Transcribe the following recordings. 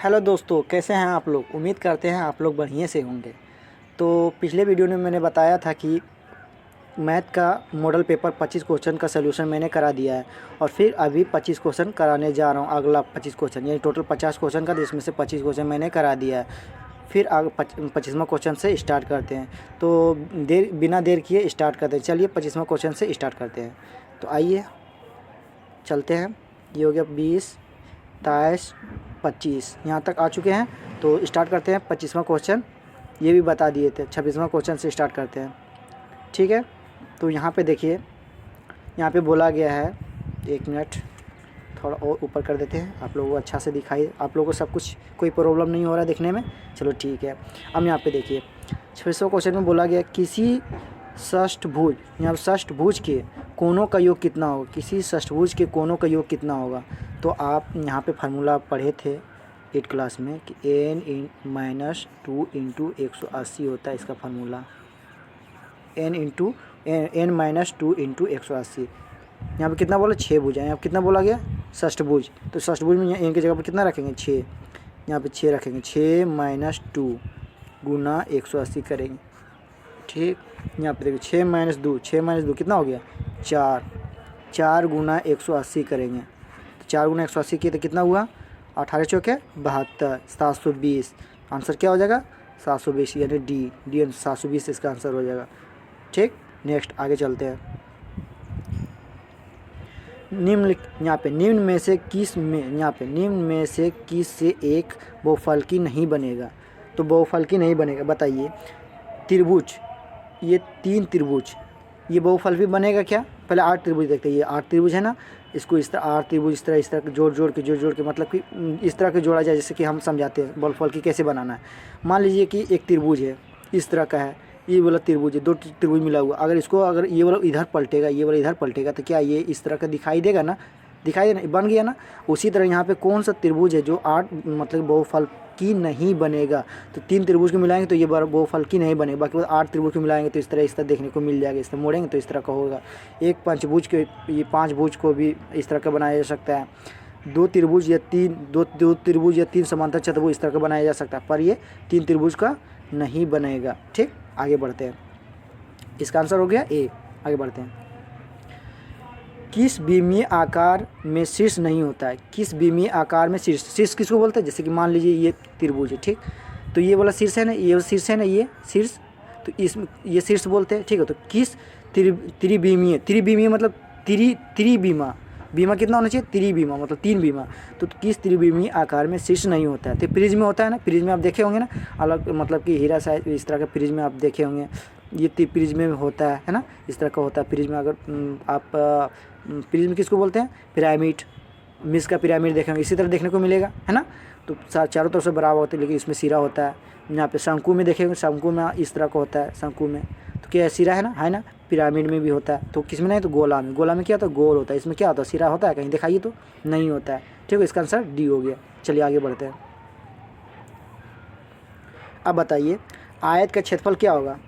Hello दोस्तों, कैसे हैं आप लोग। उम्मीद करते हैं आप लोग बढ़िया से होंगे। तो पिछले वीडियो में मैंने बताया था कि मैथ का मॉडल पेपर 25 क्वेश्चन का सलूशन मैंने करा दिया है और फिर अभी 25 क्वेश्चन कराने जा रहा हूं। अगला 25 क्वेश्चन यानी टोटल 50 क्वेश्चन का, जिसमें से 25 क्वेश्चन मैंने करा दिया है। फिर आगे 25वां क्वेश्चन से स्टार्ट करते हैं। तो बिना देर किए स्टार्ट करते हैं। चलिए 25वां क्वेश्चन से स्टार्ट करते हैं। तो आइए चलते हैं। ये हो गया 20, 23, 25 यहाँ तक आ चुके हैं। तो स्टार्ट करते हैं 25वां क्वेश्चन। ये भी बता दिए थे। 26वां क्वेश्चन से स्टार्ट करते हैं, ठीक है। तो यहाँ पे देखिए, यहाँ पे बोला गया है, एक मिनट थोड़ा और ऊपर कर देते हैं, आप लोगों को अच्छा से दिखाई, आप लोगों को सब कुछ कोई प्रॉब्लम नहीं हो रहा है देखने में। चलो ठीक है। अब यहाँ पे देखिए 26वां क्वेश्चन में बोला गया किसी षष्ठभुज, यहाँ षष्ठभुज के कोनों का योग कितना होगा। किसी षष्ठभुज के कोनों का योग कितना होगा। तो आप यहाँ पे फार्मूला पढ़े थे 8 क्लास में कि n-2 इंटू 180 होता है इसका फार्मूला। n-2 into 180। यहाँ पे कितना बोला, 6 भुजा। यहाँ पे कितना बोला गया, षष्ठभुज। तो षष्ठभुज में n की जगह पर कितना रखेंगे, 6। यहाँ पे 6 रखेंगे। 6 - 2 गुना 180 करेंगे, ठीक। यहाँ पे देखिए 6 - 2 कितना हो गया, 4। 4 गुना 180 करेंगे। तो 4 गुना 180 किए तो कितना हुआ, 18 चौके 72, 720। आंसर क्या हो जाएगा, 720 यानी डी 720 इसका आंसर हो जाएगा, ठीक। नेक्स्ट आगे चलते हैं। यहाँ पे निम्न में से किस से एक बहुफलकी नहीं बनेगा। तो बहुफलकी नहीं बनेगा, बताइए। त्रिभुज, ये 3 त्रिभुज, ये बहुफल भी बनेगा क्या। पहले 8 त्रिभुज देखते हैं। ये 8 त्रिभुज है ना, इसको इस तरह 8 त्रिभुज इस तरह जोड़ के मतलब कि इस तरह के जोड़ा जाए, जैसे कि हम समझाते हैं बहुफल की कैसे बनाना है। मान लीजिए कि एक त्रिभुज है, इस तरह का है, ये वाला त्रिभुज है, 2 त्रिभुज मिला हुआ। अगर ये वाला इधर पलटेगा, ये वाला इधर पलटेगा, तो क्या ये इस तरह का दिखाई देगा ना, दिखाई देना, बन गया ना। उसी तरह यहाँ पे कौन सा त्रिभुज है जो 8 मतलब बहुफल की नहीं बनेगा। तो 3 त्रिभुज को मिलाएंगे तो ये बहुफल की नहीं बनेगा। बाकी 8 त्रिभुज को मिलाएंगे तो इस तरह देखने को मिल जाएगा। इस तरह मोड़ेंगे तो इस तरह का होगा। एक पंचभुज के, ये 5 भुज को भी इस तरह का बनाया जा सकता है। 2 त्रिभुज या 3 समांतर चतुर्भुज इस तरह का बनाया जा सकता है, पर ये 3 त्रिभुज का नहीं बनेगा, ठीक। आगे बढ़ते हैं। इसका आंसर हो गया ए। आगे बढ़ते हैं। किस विमीय आकार में शीर्ष नहीं होता है। किस विमीय आकार में शीर्ष किसको बोलते हैं। जैसे कि मान लीजिए ये त्रिभुज है, ठीक। तो ये वाला शीर्ष है ना, ये शीर्ष है ना, ये शीर्ष, तो इसमें ये शीर्ष बोलते हैं, ठीक है। तो किस त्रिविमीय मतलब त्रिविमा, बीमा कितना होना चाहिए, त्रिविमा मतलब 3 बीमा। तो किस त्रिविमीय आकार में शीर्ष नहीं होता है। तो प्रिज्म में होता है ना, प्रिज्म में आप देखे होंगे ना, अलग मतलब कि हीरा साइज इस तरह का प्रिज्म में आप देखे होंगे। ये प्रिज्म में होता है ना, इस तरह का होता है प्रिज्म। अगर आप प्रिज्म किसको बोलते हैं, पिरामिड, मिस का पिरामिड देखेंगे, इसी तरह देखने को मिलेगा, है ना। तो चारों तरफ से बराबर होते हैं, लेकिन इसमें सिरा होता है। यहाँ पे शंकु में देखेंगे, शंकु में इस तरह का होता है, शंकु में तो क्या सिरा है ना। पिरामिड में भी होता है। तो किस में नहीं, तो गोला में क्या होता है, गोल होता है। इसमें क्या होता है, सिरा होता है कहीं, दिखाइए तो नहीं होता है, ठीक है। इसका आंसर डी हो गया। चलिए आगे बढ़ते हैं। अब बताइए आयत का क्षेत्रफल क्या होगा।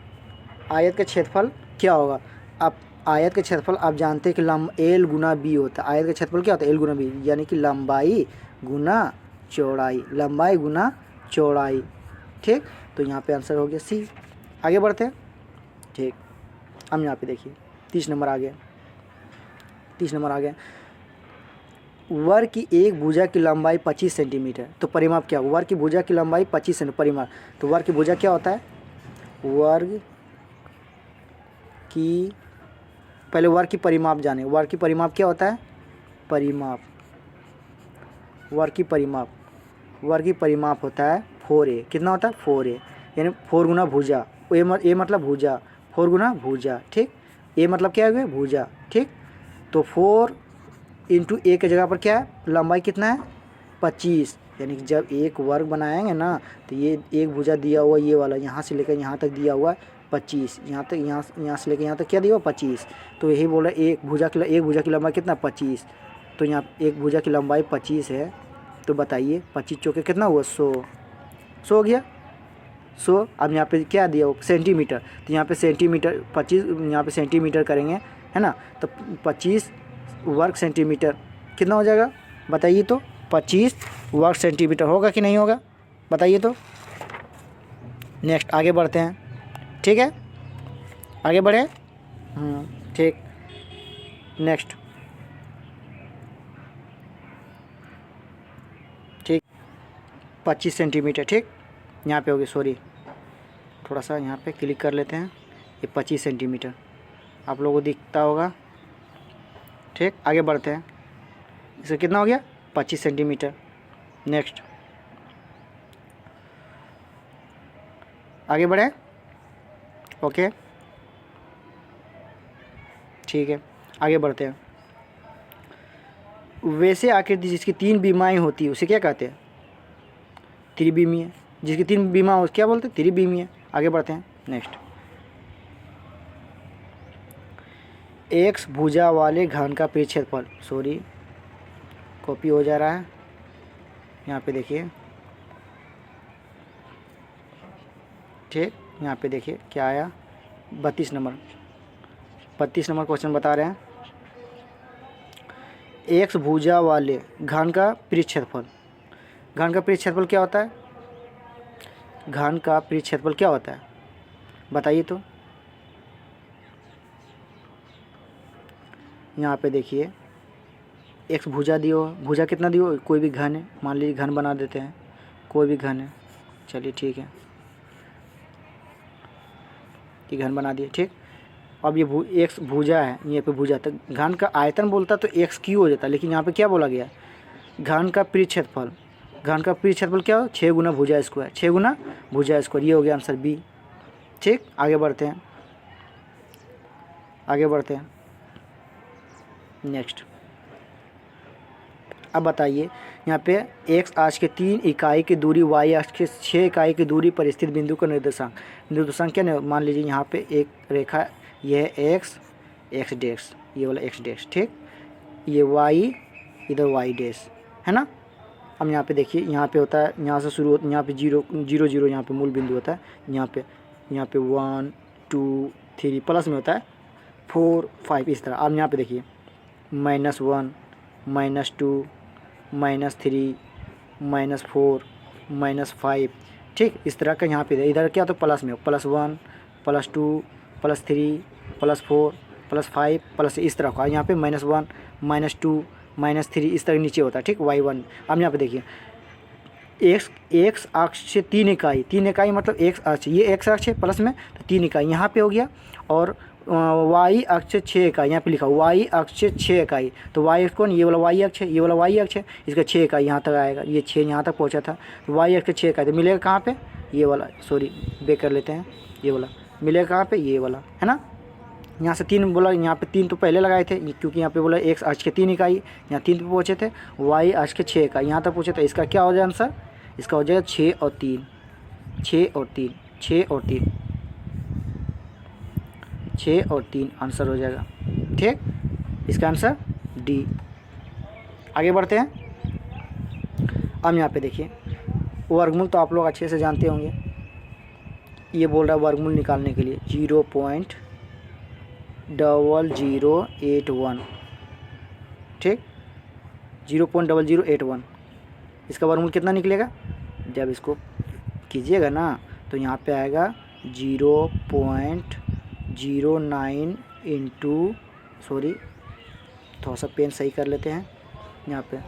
आयत का क्षेत्रफल क्या होगा। अब आयत का क्षेत्रफल आप जानते हैं कि एल गुना बी होता है। आयत का क्षेत्रफल क्या होता है, एल गुना बी, यानी कि लंबाई गुना चौड़ाई, लंबाई गुना चौड़ाई, ठीक। तो यहाँ पे आंसर हो गया सी। आगे बढ़ते हैं, ठीक। हम यहाँ पे देखिए 30 नंबर आ गया। 30 नंबर आ गया। वर्ग की एक भुजा की लंबाई 25 सेंटीमीटर। तो परिमाप क्या, वर्ग की भुजा की लंबाई 25 सेंटीमीटर परिमाप। तो वर्ग की भुजा क्या होता है, वर्ग की, पहले वर्ग की परिमाप जाने। वर्ग की परिमाप क्या होता है, परिमाप, वर्ग की परिमाप होता है 4a। कितना होता है, 4a, यानी 4 गुना भुजा। ए मतलब भुजा, 4 गुना भुजा, ठीक। ए मतलब क्या है, भुजा, ठीक। तो 4 इंटू ए की जगह पर क्या है, लंबाई कितना है, 25। यानी कि जब एक वर्ग बनाएंगे ना, तो ये एक भुजा दिया हुआ, ये वाला यहाँ से लेकर यहाँ तक दिया हुआ 25, यहाँ से लेकर यहाँ तक क्या दिया हुआ 25। तो यही बोला एक भुजा की लंबाई कितना, 25। तो यहाँ एक भुजा की लंबाई 25 है। तो बताइए 25 चौके कितना हुआ, 100 हो गया, 100। अब यहाँ पे क्या दिया हो, सेंटीमीटर। तो यहाँ पे सेंटीमीटर 25, यहाँ पे सेंटीमीटर करेंगे, है ना। तो 25 वर्ग सेंटीमीटर कितना हो जाएगा, बताइए तो। 25 वर्ग सेंटीमीटर होगा कि नहीं होगा, बताइए तो। नेक्स्ट आगे बढ़ते हैं, ठीक है, आगे बढ़े। ठीक, नेक्स्ट, ठीक 25 सेंटीमीटर, ठीक यहाँ पे होगी, सॉरी थोड़ा सा यहाँ पे क्लिक कर लेते हैं। ये 25 सेंटीमीटर आप लोगों को दिखता होगा, ठीक। आगे बढ़ते हैं, इसका कितना हो गया 25 सेंटीमीटर। नेक्स्ट आगे बढ़े, ओके, ठीक है, आगे बढ़ते हैं। वैसे आकृति जिसकी 3 बीमाएँ होती है उसे क्या कहते हैं, त्रिविमीय। जिसकी 3 बीमा हो क्या बोलते हैं, त्रिविमीय। आगे बढ़ते हैं, नेक्स्ट। एक्स भुजा वाले घन का परिक्षेत्रफल, सॉरी कॉपी हो जा रहा है, यहाँ पे देखिए, ठीक, यहाँ पे देखिए क्या आया, 32 नंबर क्वेश्चन बता रहे हैं। एक्स भुजा वाले घन का परिक्षेत्रफल, घन का परिक्षेत्रफल क्या होता है, घन का परिक्षेत्रफल क्या होता है, बताइए तो। यहाँ पे देखिए एक्स भुजा दियो, भुजा कितना दियो, कोई भी घन है, मान लीजिए घन बना देते हैं, कोई भी घन है, चलिए ठीक है, कि घन बना दिए, ठीक। अब ये एक्स भुजा है, ये पे भुजा, तो घन का आयतन बोलता तो एक्स क्यू हो जाता, लेकिन यहाँ पे क्या बोला गया, घन का परिक्षेत्रफल। घन का परिक्षेत्रफल क्या हो, 6 गुना भुजा स्क्वायर, 6 गुना भुजा स्क्वायर, ये हो गया आंसर बी, ठीक। आगे बढ़ते हैं, आगे बढ़ते हैं, नेक्स्ट। अब बताइए यहाँ पे एक्स अक्ष के 3 इकाई की दूरी, वाई अक्ष के 6 इकाई की दूरी पर स्थित बिंदु का निर्देशांक क्या है। मान लीजिए यहाँ पे एक रेखा, यह है एक्स डैश, ये वाला एक्स डैश, ठीक, ये वाई, इधर वाई डैश, है ना। अब यहाँ पे देखिए, यहाँ पे होता है, यहाँ से शुरू होता है, यहाँ पे 0 0 0 यहाँ पे मूल बिंदु होता है, यहाँ पे 1 2 3 प्लस में होता है 4 5 इस तरह। अब यहाँ पे देखिए -1 -2 -3 -4 -5, ठीक, इस तरह का यहाँ पे इधर क्या तो प्लस में +1 +2 +3 +4 +5 प्लस इस तरह का, यहाँ पे -1 -2 -3 इस तरह नीचे होता है, ठीक, y1। अब यहाँ पे देखिए एक्स अक्ष से 3 इकाई, 3 इकाई मतलब एक्स अक्ष, ये एक्स अक्ष है प्लस में, तो 3 इकाई यहाँ पे हो गया, और वाई अक्ष से 6 इकाई, यहाँ पे लिखा वाई अक्ष से 6 इकाई, तो वाई अक्ष कौन, ये वाला वाई अक्ष है, ये वाला वाई अक्ष है, इसका 6 इकाई यहाँ तक आएगा, ये 6 यहाँ तक पहुँचा था, तो वाई अक्ष के 6 इकाई, तो मिलेगा कहाँ पे, ये वाला, सॉरी बेक कर लेते हैं, ये वाला मिलेगा कहाँ पे, ये वाला, है ना। यहाँ से 3 बोला, यहाँ पे 3 तो पहले लगाए थे, क्योंकि यहाँ पे बोला एक्स अक्ष के 3 इकाई, यहाँ 3 पे पहुँचे थे, वाई अक्ष के 6 इकाई यहाँ तक पहुँचे थे, इसका क्या हो जाएगा आंसर, इसका हो जाएगा 6 और 3 6 और 3 6 और 3 6 और 3 आंसर हो जाएगा, ठीक, इसका आंसर डी। आगे बढ़ते हैं। अब यहाँ पे देखिए वर्गमूल तो आप लोग अच्छे से जानते होंगे, ये बोल रहा है वर्गमूल निकालने के लिए 0.0081, ठीक, 0.0081, इसका वर्गमूल कितना निकलेगा, जब इसको कीजिएगा ना तो यहाँ पे आएगा 0.09 इंटू, सॉरी थोड़ा सा पेन सही कर लेते हैं, यहाँ पे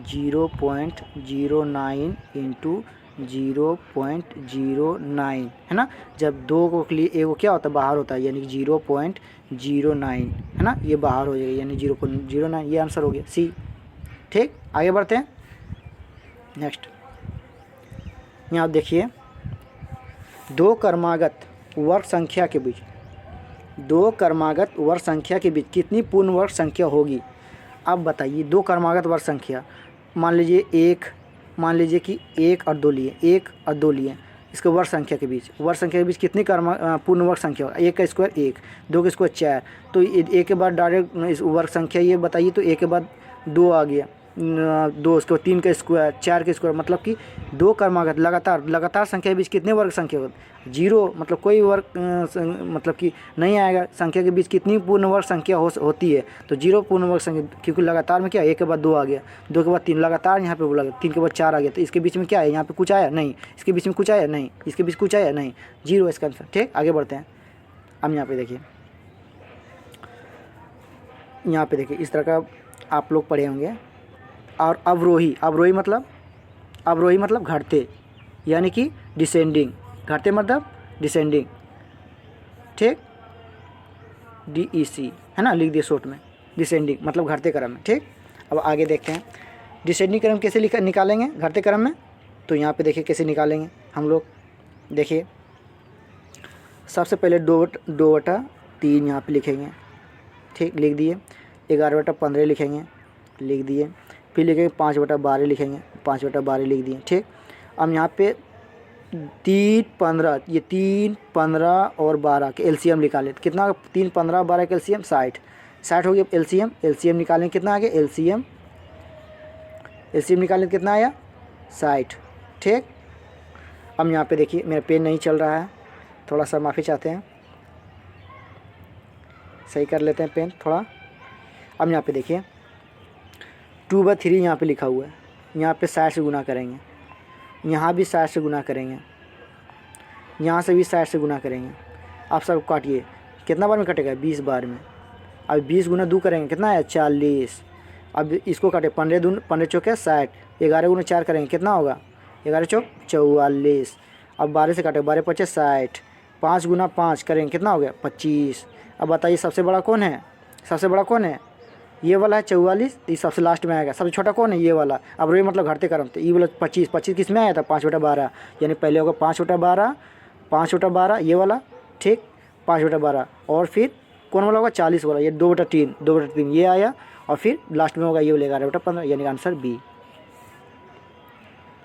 0.09 इंटू 0.09, है ना। जब 2 को लिए एगो क्या होता है, बाहर होता है, यानी 0.09, है ना, ये बाहर हो जाएगा, यानी 0.09, ये आंसर हो गया सी, ठीक। आगे बढ़ते हैं, नेक्स्ट। यहाँ देखिए 2 क्रमागत वर्ग संख्या के बीच, 2 क्रमागत वर्ग संख्या के बीच कितनी पूर्ण वर्ग संख्या होगी। अब बताइए 2 क्रमागत वर्ग संख्या, मान लीजिए मान लीजिए कि 1 और 2 लिए, 1 और 2 लिए, इसके वर्ग संख्या के बीच, वर्ग संख्या के बीच कितनी पूर्ण वर्ग संख्या होगा, 1 का स्क्वायर 1, 2 का स्क्वायर 4, तो 1 के बाद डायरेक्ट इस वर्ग संख्या ये बताइए, तो 1 के बाद 2 आ गया, 2, उसके बाद 3 का स्क्वायर, 4 का स्क्वायर, मतलब कि 2 क्रमागत लगातार संख्या के बीच कितने वर्ग संख्या होती? 0, मतलब कोई वर्ग मतलब कि नहीं आएगा। संख्या के बीच कितनी पूर्ण वर्ग संख्या होती है? तो 0 पूर्ण वर्ग संख्या, क्योंकि लगातार में क्या, 1 के बाद 2 आ गया, 2 के बाद 3, लगातार यहाँ पे बोला, 3 के बाद 4 आ गया, तो इसके बीच में क्या है? यहाँ पे कुछ आया नहीं, इसके बीच में कुछ आया नहीं, इसके बीच कुछ आया नहीं, 0 इसका आंसर। ठीक, आगे बढ़ते हैं। अब यहाँ पे देखिए, यहाँ पे देखिए, इस तरह का आप लोग पढ़े होंगे। और अवरोही मतलब घटते, यानी कि डिसेंडिंग, घटते मतलब डिसेंडिंग। ठीक, DEC है ना, लिख दिए शॉर्ट में, डिसेंडिंग मतलब घटते क्रम में। ठीक, अब आगे देखते हैं डिसेंडिंग क्रम कैसे निकालेंगे घटते क्रम में। तो यहाँ पे देखिए कैसे निकालेंगे हम लोग। देखिए सबसे पहले 2/3 यहाँ पे लिखेंगे। ठीक, लिख दिए। 11/15 लिखेंगे, लिख दिए। फिर लिखेंगे 5/12 लिखेंगे, 5/12 लिख दिए। ठीक, अब यहाँ पे 3, 15, ये 3, 15 और 12 के एलसीएम निकालें। कितना? 3, 15, 12 का एलसीएम 60 हो गया। एलसीएम निकालें, कितना आ गया? एलसीएम निकालें, कितना आया? 60। ठीक, अब यहाँ पे देखिए मेरा पेन नहीं चल रहा है, थोड़ा सा माफ़ी चाहते हैं, सही कर लेते हैं पेन थोड़ा। अब यहाँ पे देखिए 2/3 यहाँ पे लिखा हुआ है, यहाँ पे 60 से गुना करेंगे, यहाँ भी 60 से गुना करेंगे, यहाँ से भी 60 से गुना करेंगे। आप सब काटिए, कितना बार में कटेगा? 20 बार में। अब 20 गुना 2 करेंगे, कितना है? 40। अब इसको काटे, 15 चौके 60, 11 गुना 4 करेंगे, कितना होगा? 11 चौक 44। अब 12 से काटे, 12 पचे 60, 5 गुना 5 करेंगे, कितना हो गया? 25। अब बताइए सबसे बड़ा कौन है? सबसे बड़ा कौन है? ये वाला है 44, ये सबसे लास्ट में आएगा। सबसे छोटा कौन है? ये वाला। अब ये मतलब घटते क्रम, तो ये वाला 25 किस में आया था? 5/12, यानी पहले होगा 5/12 ये वाला। ठीक, 5/12, और फिर कौन वाला होगा? 40 वाला, ये 2/3 ये आया, और फिर लास्ट में होगा ये वाला 11/15, यानी आंसर बी।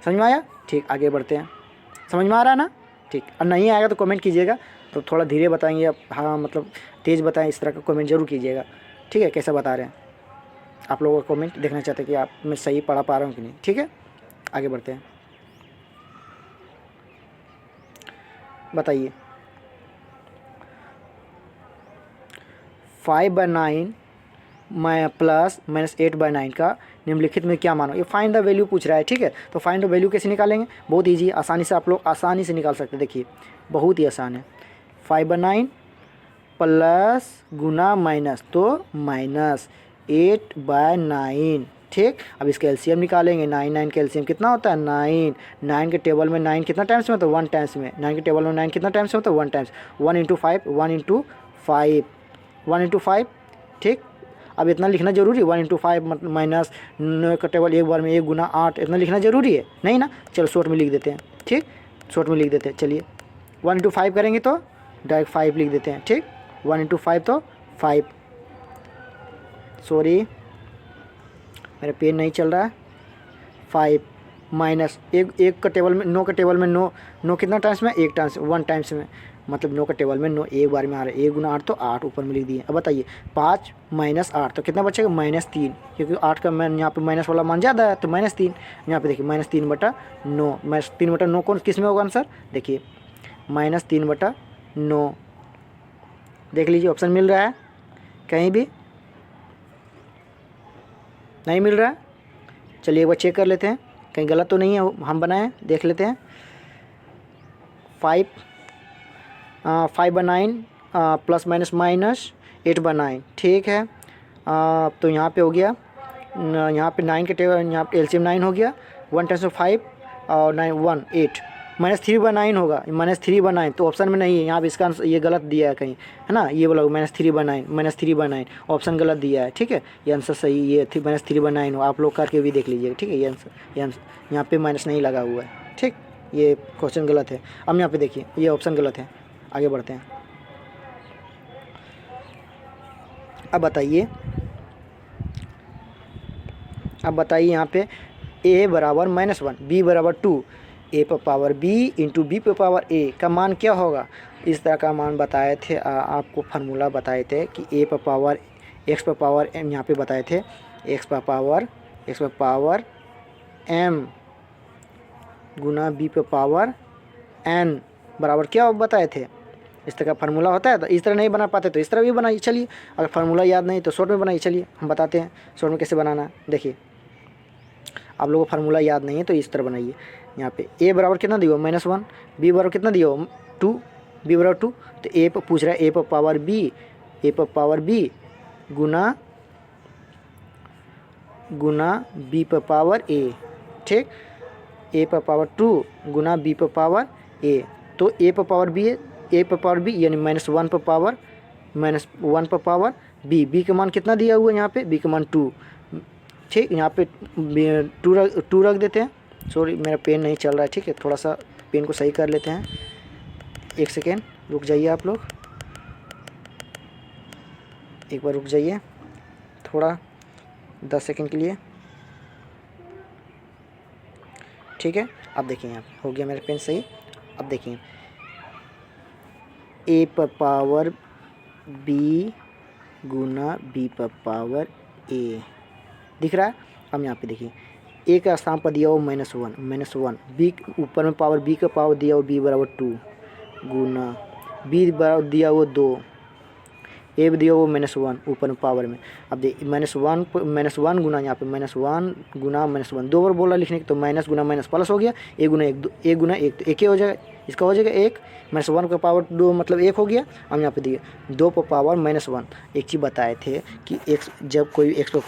समझ में आया? ठीक, आगे बढ़ते हैं। समझ में आ रहा है ना? ठीक, और नहीं आएगा तो कमेंट कीजिएगा, तो थोड़ा धीरे बताएंगे आप, हाँ मतलब तेज़ बताएं, इस तरह का कमेंट जरूर कीजिएगा। ठीक है, कैसा बता रहे हैं आप लोगों का कमेंट देखना चाहते हैं कि आप मैं सही पढ़ा पा रहा हूँ कि नहीं। ठीक है, आगे बढ़ते हैं। बताइए 5/9 प्लस -8/9 का निम्नलिखित में क्या मानो? ये फाइंड द वैल्यू पूछ रहा है। ठीक है, तो फाइंड द वैल्यू कैसे निकालेंगे? बहुत ईजी, आसानी से आप लोग आसानी से निकाल सकते हैं। देखिए बहुत ही आसान है। 5/9 प्लस गुना माइनस, तो -8/9। ठीक, अब इसका एलसीएम निकालेंगे। 9 का एलसीएम कितना होता है? 9 के टेबल में 9 कितना टाइम्स में होता है? 1 टाइम्स में। 9 के टेबल में 9 कितना टाइम्स में होता है? 1 टाइम्स। 1 × 5, 1 × 5, 1 × 5। ठीक, अब इतना लिखना जरूरी है? 1 × 5 माइनस 9 का टेबल एक बार में 1 × 8, इतना लिखना जरूरी है? नहीं ना, चलो शॉर्ट में लिख देते हैं। ठीक, शॉर्ट में लिख देते हैं। चलिए 1 × 5 करेंगे तो डायरेक्ट 5 लिख देते हैं। ठीक, 1 × 5 तो 5, सॉरी मेरा पेन नहीं चल रहा है। 5 माइनस एक का टेबल में 9 का टेबल में 9 कितना टाइम्स में? 1 टाइम्स, 1 टाइम्स में, मतलब 9 का टेबल में 9 एक बार में आ रहा है। 1 × 8 तो 8 ऊपर में लिख दिए। अब बताइए 5 - 8 तो कितना बचेगा? -3, क्योंकि 8 का मैं यहाँ पे माइनस वाला मान ज़्यादा है, तो -3। यहाँ पे देखिए -3/9, -3/9 कौन किस में होगा आंसर? देखिए -3/9, देख लीजिए ऑप्शन मिल रहा है कहीं भी? नहीं मिल रहा है। चलिए एक बार चेक कर लेते हैं, कहीं गलत तो नहीं है हम बनाए, देख लेते हैं। 5/9 प्लस माइनस -8/9। ठीक है, तो यहाँ पे हो गया, यहाँ पे 9 के टेबल, यहाँ पे एलसीएम 9 हो गया। 1 टाइम्स में 5 और 9 1 8, -3/9 होगा। -3/9 तो ऑप्शन में नहीं है, यहाँ पे इसका आंसर ये गलत दिया है कहीं, है ना? ये बोला -3/9 ऑप्शन गलत दिया है। ठीक है, ये आंसर सही, ये -3/9 हो। आप लोग करके भी देख लीजिएगा। ठीक है, ये आंसर यहाँ पे माइनस नहीं लगा हुआ है। ठीक, ये क्वेश्चन गलत है। अब यहाँ पे देखिए ये ऑप्शन गलत है। आगे बढ़ते हैं। अब बताइए यहाँ पे a बराबर -1, b बराबर 2, a पर पावर b इंटू b पर पावर a का मान क्या होगा? इस तरह का मान बताए थे, आपको फार्मूला बताए थे कि a पर पावर x पर पावर m, यहाँ पे बताए थे x पर पावर एक्स पे पावर m गुना b पे पावर n बराबर क्या बताए थे, इस तरह का फार्मूला होता है। तो इस तरह नहीं बना पाते तो इस तरह भी बनाइए। चलिए अगर फार्मूला याद नहीं तो शॉर्ट में बनाइए। चलिए हम बताते हैं शॉर्ट में कैसे बनाना है। देखिए आप लोगों को फार्मूला याद नहीं है तो इस तरह बनाइए। यहाँ पे a बराबर कितना दिया हो -1, b बराबर कितना दिया हो 2, b बराबर 2, तो a पर पूछ रहा है a पर पावर b गुना b पर पावर a, ठीक। a पर पावर 2 गुना b पर पावर a, तो a पर पावर b है, a पर पावर b यानी -1 पर पावर b का मान कितना दिया हुआ है यहाँ पे, b का मान 2, ठीक। यहाँ पे 2 रख देते हैं। सॉरी मेरा पेन नहीं चल रहा है, ठीक है, थोड़ा सा पेन को सही कर लेते हैं। 1 सेकेंड रुक जाइए आप लोग, एक बार रुक जाइए थोड़ा 10 सेकेंड के लिए, ठीक है। अब देखिए यहाँ हो गया मेरा पेन सही। अब देखिए a पर पावर b गुना b पर पावर a दिख रहा है। अब यहाँ पे देखिए a का स्थान पर दिया हो -1, b ऊपर में पावर b का पावर दिया हो b बराबर 2 गुना b बराबर दिया हो 2, a भी दिया हो -1 ऊपर में पावर में। अब देखिए -1 गुना यहाँ पे -1 गुना -1 दो बार बोला लिखने की, तो माइनस गुना माइनस प्लस हो गया, a गुना 1 तो 1 ही हो जाएगा, इसका हो जाएगा 1, -1 का पावर 2 मतलब 1 हो गया। अब यहाँ पे देखिए 2 पर पावर -1, एक चीज़ बताए थे कि x जब कोई x पर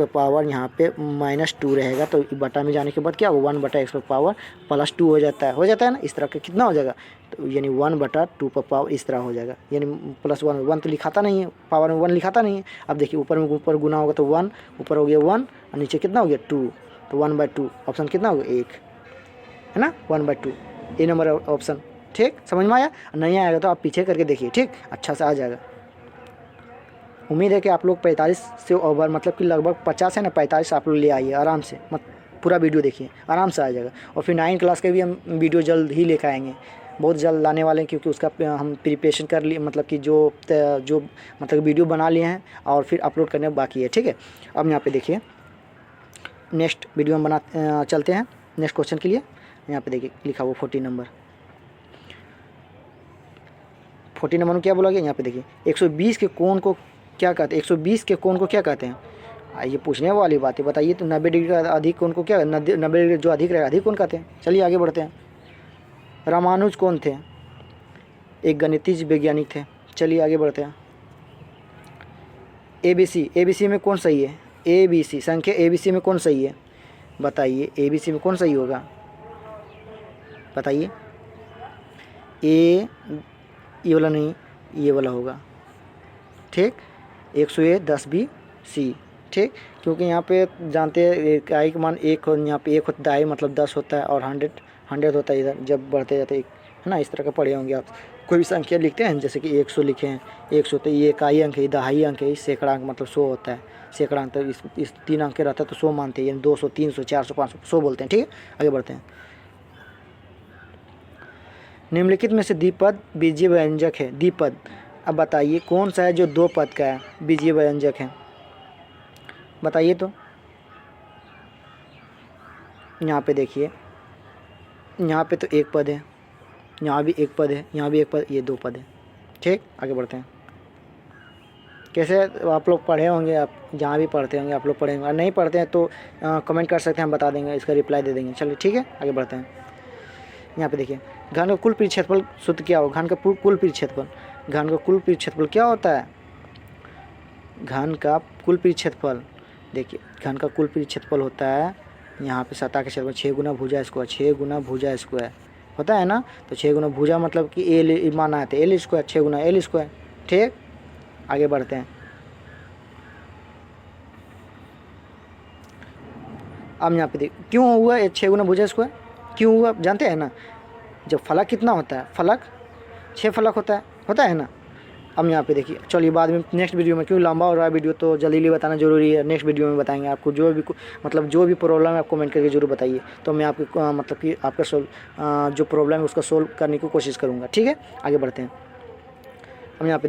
पावर यहाँ पे -2 रहेगा तो बटा में जाने के बाद क्या होगा 1/x पर पावर +2 हो जाता है ना। इस तरह का कितना हो जाएगा, तो यानी 1/2 पर पावर इस तरह हो जाएगा, यानी +1 तो लिखाता नहीं है, पावर में 1 लिखाता नहीं है। अब देखिए ऊपर गुना होगा तो 1, ऊपर हो गया 1 और नीचे कितना हो गया 2, तो 1/2 ऑप्शन कितना होगा 1, है ना, 1/2 ए नंबर ऑप्शन, ठीक। समझ में आया, नहीं आएगा तो आप पीछे करके देखिए, ठीक, अच्छा से आ जाएगा। उम्मीद है कि आप लोग 45 से ओवर मतलब कि लगभग 50 है ना 45 आप लोग ले आइए आराम से, मत पूरा वीडियो देखिए आराम से आ जाएगा। और फिर 9 क्लास के भी हम वीडियो जल्द ही लेकर आएंगे, बहुत जल्द लाने वाले हैं, क्योंकि उसका हम प्रिपरेशन कर लिए, मतलब कि जो मतलब वीडियो बना लिए हैं और फिर अपलोड करने बाकी है, ठीक है। अब यहाँ पे देखिए नेक्स्ट वीडियो में चलते हैं नेक्स्ट क्वेश्चन के लिए। यहाँ पे देखिए लिखा हुआ 40 नंबर में क्या बोला गया, यहाँ पे देखिए 120 के कोण को क्या कहते हैं, 120 के कोण को क्या कहते हैं, ये पूछने वाली बात है। बताइए तो 90 डिग्री का अधिक कोण को क्या, 90 डिग्री जो अधिक रहेगा अधिक कोण कहते हैं। चलिए आगे बढ़ते हैं। रामानुज कौन थे, एक गणितीय वैज्ञानिक थे। चलिए आगे बढ़ते हैं। ABC में कौन सही है, ABC संख्या ABC में कौन सही है, बताइए ABC में कौन सही होगा, बताइए। ये वाला नहीं, ये वाला होगा, ठीक। 100 10 B C, ठीक, क्योंकि यहाँ पे जानते हैं आई का मान 1 यहाँ पे 1 होता है मतलब 10 होता है और 100 होता है इधर जब बढ़ते जाते हैं, है ना। इस तरह का पढ़े होंगे आप, कोई भी संख्या लिखते हैं जैसे कि 100 लिखे हैं, 100 तो ये इकाई अंक है, दहाई अंक है, सैकड़ा अंक मतलब 100 होता है, सैकड़ा अंक तो इस 3 अंक के रहता है तो 100 मानते हैं, यानी 200 300 400 500 100 बोलते हैं, ठीक है। आगे बढ़ते हैं। निम्नलिखित में से द्विपद बीजीय व्यंजक है, द्विपद, अब बताइए कौन सा है जो 2 पद का है, बीजीय व्यंजक है, बताइए तो। यहाँ पे देखिए यहाँ पे तो 1 पद है, यहाँ भी 1 पद है, यहाँ भी 1 पद, ये 2 पद है, ठीक। आगे बढ़ते हैं। कैसे आप लोग पढ़े होंगे, आप जहाँ भी पढ़ते होंगे आप लोग पढ़े होंगे, और नहीं पढ़ते हैं तो कमेंट कर सकते हैं, हम बता देंगे, इसका रिप्लाई दे देंगे। चलिए ठीक है आगे बढ़ते हैं। यहाँ पे देखिए घन का कुल परिक्षेत्रफल सूत्र क्या हो, घन का कुल परिक्षेत्रफल क्या होता है, घन का कुल परिक्षेत्रफल, देखिए घन का कुल परिक्षेत्रफल होता है यहाँ पे सतह के क्षेत्रफल 6 गुना भुजा स्क्वायर, 6 गुना भुजा स्क्वायर होता है ना, तो 6 गुना भुजा मतलब कि एल माना है तो एल स्क्वायर, 6 गुना एल स्क्वायर, ठीक। आगे बढ़ते हैं। अब यहाँ पे देख क्यों हुआ 6 गुना भुजा स्क्वायर, क्यों हुआ जानते हैं ना, जब फलक कितना होता है, फलक 6 फलक होता है ना। अब यहाँ पे देखिए चलिए बाद में नेक्स्ट वीडियो में, क्यों लंबा हो रहा है वीडियो तो जल्दी बताना ज़रूरी है, नेक्स्ट वीडियो में बताएंगे आपको, जो भी प्रॉब्लम है आप कमेंट करके जरूर बताइए, तो मैं आपकी मतलब कि आपका जो प्रॉब्लम है उसका सोल्व करने की कोशिश करूँगा, ठीक है। आगे बढ़ते हैं। हम यहाँ पे